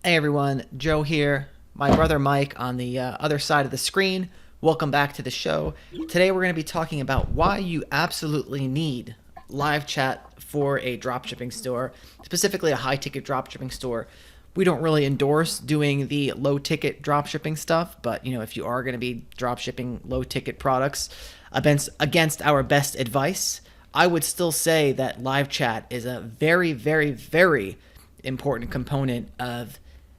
Hey everyone, Joe here. My brother Mike on the other side of the screen. Welcome back to the show. Today we're going to be talking about why you absolutely need live chat for a dropshipping store, specifically a high ticket dropshipping store. We don't really endorse doing the low ticket dropshipping stuff, but if you are going to be dropshipping low ticket products against our best advice, I would still say that live chat is a very, very, very important component of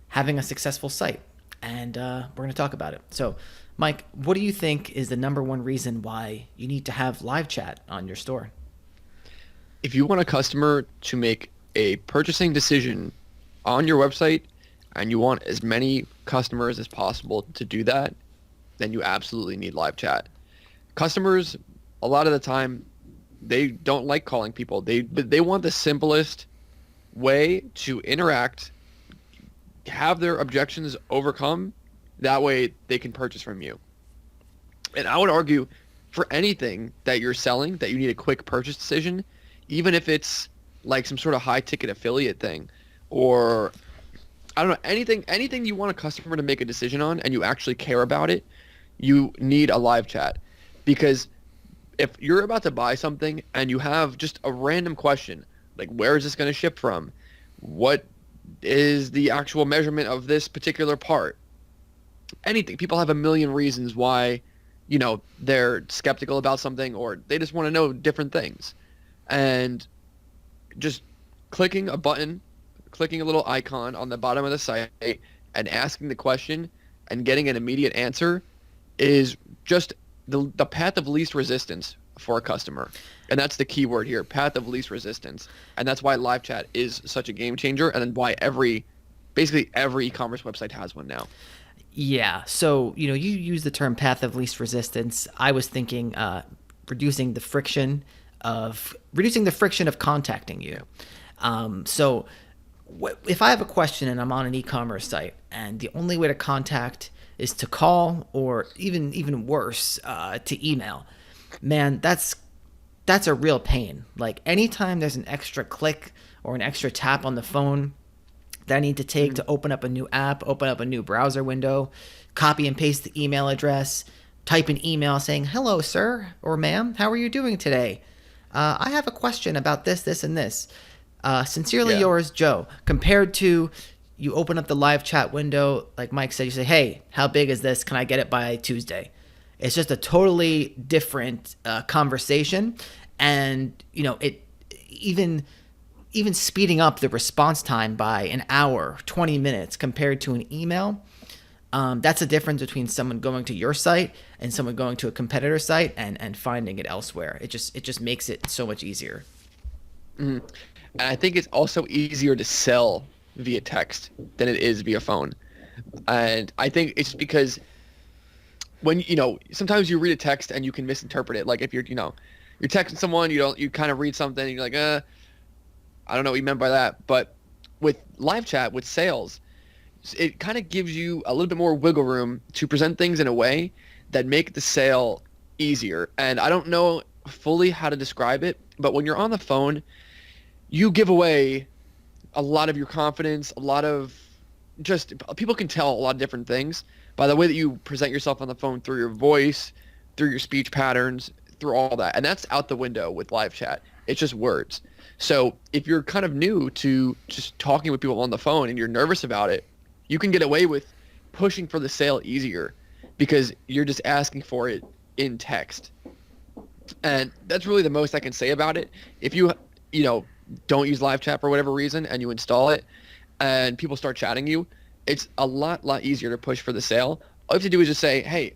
having a successful site. And we're going to talk about it. So, Mike, what do you think is the number one reason why you need to have live chat on your store? If you want a customer to make a purchasing decision on your website and you want as many customers as possible to do that, then you absolutely need live chat. Customers, a lot of the time, they don't like calling people. They want the simplest way to interact, have their objections overcome. That way they can purchase from you. And I would argue for anything that you're selling that you need a quick purchase decision, even if it's like some sort of high ticket affiliate thing, or I don't know, anything you want a customer to make a decision on and you actually care about it, you need a live chat. Because if you're about to buy something and you have just a random question, like where is this going to ship from? What is the actual measurement of this particular part? Anything. People have a million reasons why, they're skeptical about something, or they just want to know different things. And just clicking a button, clicking a little icon on the bottom of the site and asking the question and getting an immediate answer is just the path of least resistance for a customer. And that's the key word here, path of least resistance. And that's why live chat is such a game changer, and why basically every e-commerce website has one now. Yeah. So, you use the term path of least resistance. I was thinking reducing the friction of contacting you. So if I have a question and I'm on an e-commerce site and the only way to contact is to call, or even worse, to email, man, that's a real pain. Like anytime there's an extra click or an extra tap on the phone that I need to take to open up a new app, open up a new browser window, copy and paste the email address, type an email saying, "Hello, sir," or "Ma'am, how are you doing today? I have a question about this, this, and this. Sincerely Yeah. yours, Joe." Compared to you open up the live chat window, like Mike said, you say, "Hey, how big is this? Can I get it by Tuesday?" It's just a totally different conversation, and it even speeding up the response time by an hour, 20 minutes compared to an email. That's a difference between someone going to your site and someone going to a competitor site and finding it elsewhere. It just makes it so much easier. Mhm. And I think it's also easier to sell via text than it is via phone. And I think it's because when sometimes you read a text and you can misinterpret it. Like if you're texting someone, you kind of read something and you're like, I don't know what you meant by that. But with live chat, with sales, it kind of gives you a little bit more wiggle room to present things in a way that make the sale easier. And I don't know fully how to describe it, but when you're on the phone, you give away a lot of your confidence, a lot of just people can tell a lot of different things by the way that you present yourself on the phone, through your voice, through your speech patterns, through all that. And that's out the window with live chat. It's just words. So if you're kind of new to just talking with people on the phone and you're nervous about it, you can get away with pushing for the sale easier because you're just asking for it in text. And that's really the most I can say about it. If don't use live chat for whatever reason and you install it and people start chatting you, it's a lot easier to push for the sale. All you have to do is just say, "Hey,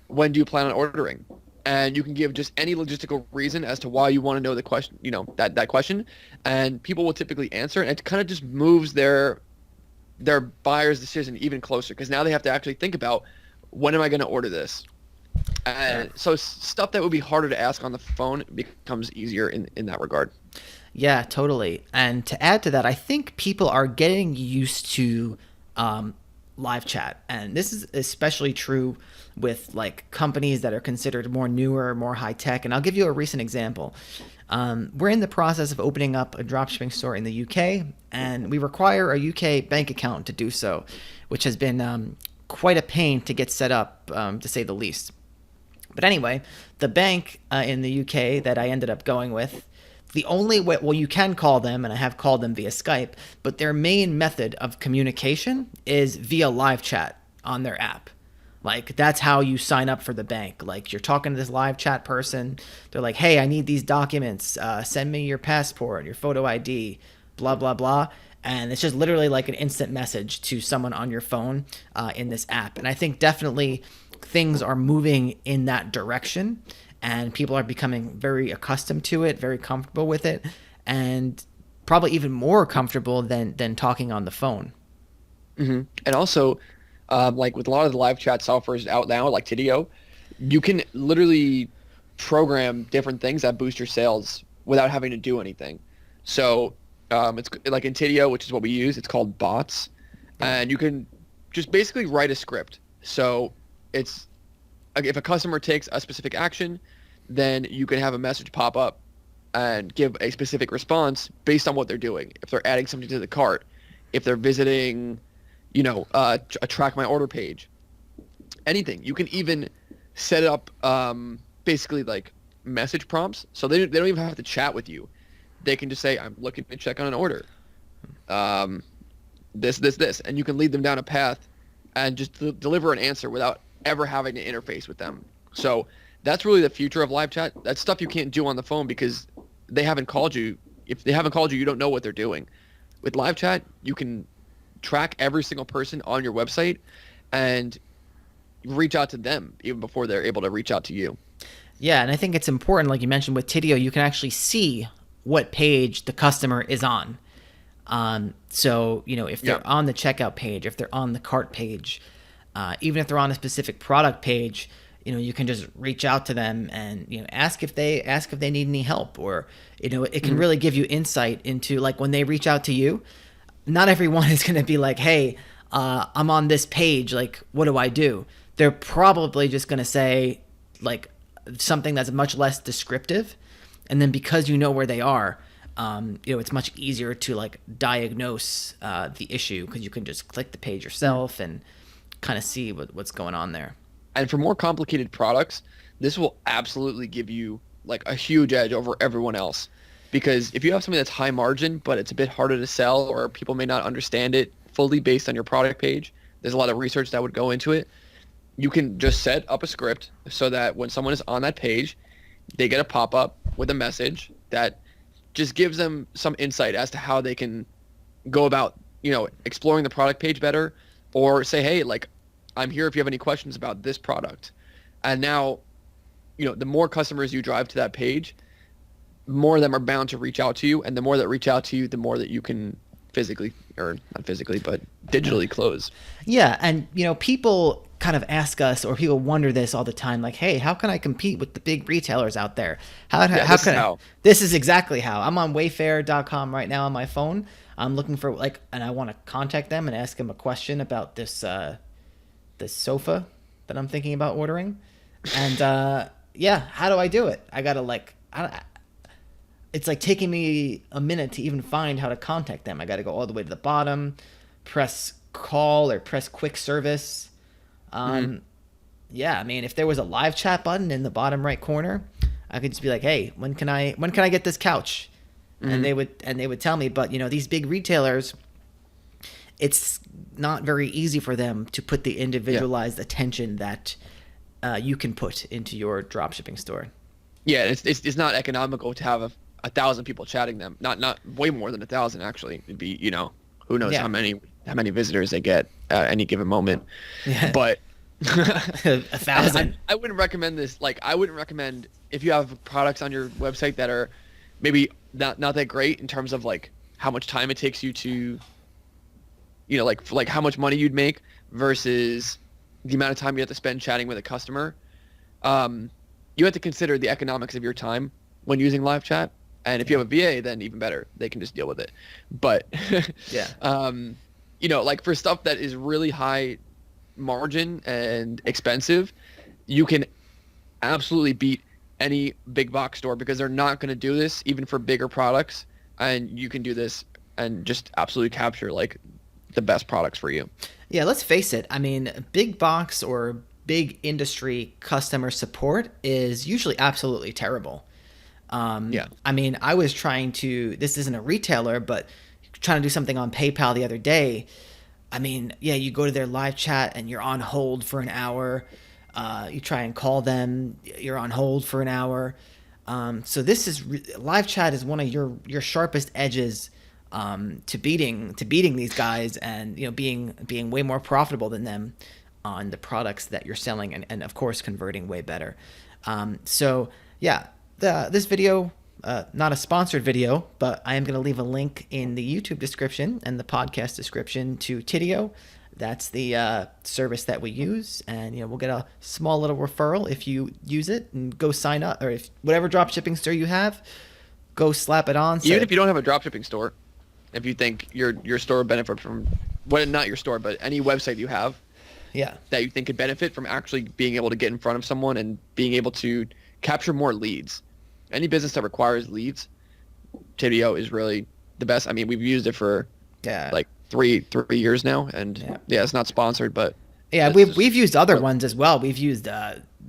when do you plan on ordering?" And you can give just any logistical reason as to why you want to know the question, that question, and people will typically answer, and it kind of just moves their buyer's decision even closer, because now they have to actually think about, when am I going to order this? And so stuff that would be harder to ask on the phone becomes easier in that regard. Yeah, totally. And to add to that, I think people are getting used to live chat. And this is especially true with like companies that are considered more newer, more high tech. And I'll give you a recent example. We're in the process of opening up a dropshipping store in the UK, and we require a UK bank account to do so, which has been quite a pain to get set up, to say the least. But anyway, the bank in the UK that I ended up going with, the only way, well, you can call them, and I have called them via Skype, but their main method of communication is via live chat on their app. Like, that's how you sign up for the bank. Like, you're talking to this live chat person. They're like, hey, I need these documents. Send me your passport, your photo ID, blah, blah, blah. And it's just literally like an instant message to someone on your phone in this app. And I think definitely things are moving in that direction, and people are becoming very accustomed to it, very comfortable with it, and probably even more comfortable than talking on the phone. Mm-hmm. And also, like with a lot of the live chat softwares out now, like Tidio, you can literally program different things that boost your sales without having to do anything. So it's like in Tidio, which is what we use, it's called bots, and you can just basically write a script. So it's if a customer takes a specific action, then you can have a message pop up and give a specific response based on what they're doing. If they're adding something to the cart, if they're visiting, a track my order page, anything. You can even set up basically like message prompts, so they don't even have to chat with you. They can just say, I'm looking to check on an order. This, and you can lead them down a path and just deliver an answer without ever having to interface with them. So that's really the future of live chat. That's stuff you can't do on the phone because they haven't called you. If they haven't called you, you don't know what they're doing. With live chat, you can track every single person on your website and reach out to them even before they're able to reach out to you. Yeah, and I think it's important, like you mentioned with Tidio, you can actually see what page the customer is on. So, if they're on the checkout page, if they're on the cart page, even if they're on a specific product page, you can just reach out to them and, ask if they need any help, or, it can really give you insight into, like, when they reach out to you, not everyone is going to be like, hey, I'm on this page. Like, what do I do? They're probably just going to say like something that's much less descriptive. And then because you know where they are, it's much easier to like diagnose the issue, because you can just click the page yourself and kind of see what's going on there. And for more complicated products, this will absolutely give you like a huge edge over everyone else. Because if you have something that's high margin, but it's a bit harder to sell, or people may not understand it fully based on your product page, there's a lot of research that would go into it. You can just set up a script so that when someone is on that page, they get a pop-up with a message that just gives them some insight as to how they can go about, exploring the product page better, or say, hey, like, I'm here if you have any questions about this product. And now, the more customers you drive to that page, more of them are bound to reach out to you, and the more that reach out to you, the more that you can physically, or not physically, but digitally close. Yeah, and people kind of ask us, or people wonder this all the time, like, hey, how can I compete with the big retailers out there? This is exactly how. I'm on Wayfair.com right now on my phone. I'm looking for and I want to contact them and ask them a question about this sofa that I'm thinking about ordering. And how do I do it? I gotta it's like taking me a minute to even find how to contact them. I got to go all the way to the bottom, press call or press quick service. Yeah, I mean, if there was a live chat button in the bottom right corner, I could just be like, hey, when can I get this couch? And they would tell me. But these big retailers, it's not very easy for them to put the individualized attention that you can put into your dropshipping store. Yeah, it's not economical to have 1,000 people chatting them. Not way more than 1,000 actually. It'd be who knows how many visitors they get at any given moment. Yeah. But 1,000. I wouldn't recommend this. Like, I wouldn't recommend if you have products on your website that are maybe not that great in terms of like how much time it takes you to, like how much money you'd make versus the amount of time you have to spend chatting with a customer. You have to consider the economics of your time when using live chat. And if you have a VA, then even better. They can just deal with it. But like for stuff that is really high margin and expensive, you can absolutely beat any big box store because they're not going to do this even for bigger products, and you can do this and just absolutely capture like the best products for you. Yeah, let's face it. I mean, big box or big industry customer support is usually absolutely terrible. Yeah. I mean, I was trying to, this isn't a retailer, but trying to do something on PayPal the other day. I mean, yeah, you go to their live chat and you're on hold for an hour. You try and call them, you're on hold for an hour. So this is live chat is one of your sharpest edges to beating these guys, and being way more profitable than them on the products that you're selling, and of course converting way better. So yeah, this video, not a sponsored video, but I am going to leave a link in the YouTube description and the podcast description to Tidio. That's the service that we use, and we'll get a small little referral if you use it and go sign up, or if whatever dropshipping store you have, go slap it on. Even if you don't have a dropshipping store, if you think your store would benefit from, well, not your store, but any website you have, yeah, that you think could benefit from actually being able to get in front of someone and being able to capture more leads. Any business that requires leads, Tidio is really the best. I mean, we've used it for like three years now, and yeah, it's not sponsored, but yeah, we've used other ones as well. We've used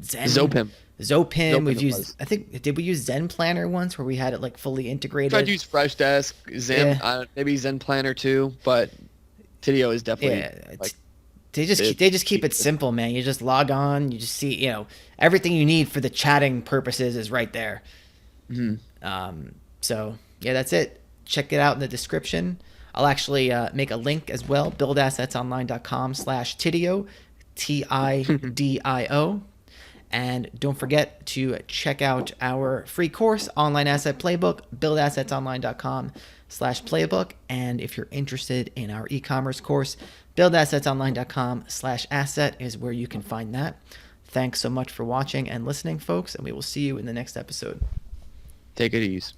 Zopim. We've used, I think, did we use Zen Planner once where we had it like fully integrated? Tried to use Freshdesk, Zen, maybe Zen Planner too, but Tidio is definitely they just keep it simple, man. You just log on, you just see, everything you need for the chatting purposes is right there. Mm-hmm. So yeah, that's it. Check it out in the description. I'll actually make a link as well, buildassetsonline.com/Tidio, Tidio. And don't forget to check out our free course, Online Asset Playbook, buildassetsonline.com/playbook. And if you're interested in our e-commerce course, buildassetsonline.com/asset is where you can find that. Thanks so much for watching and listening, folks, and we will see you in the next episode. Take it easy.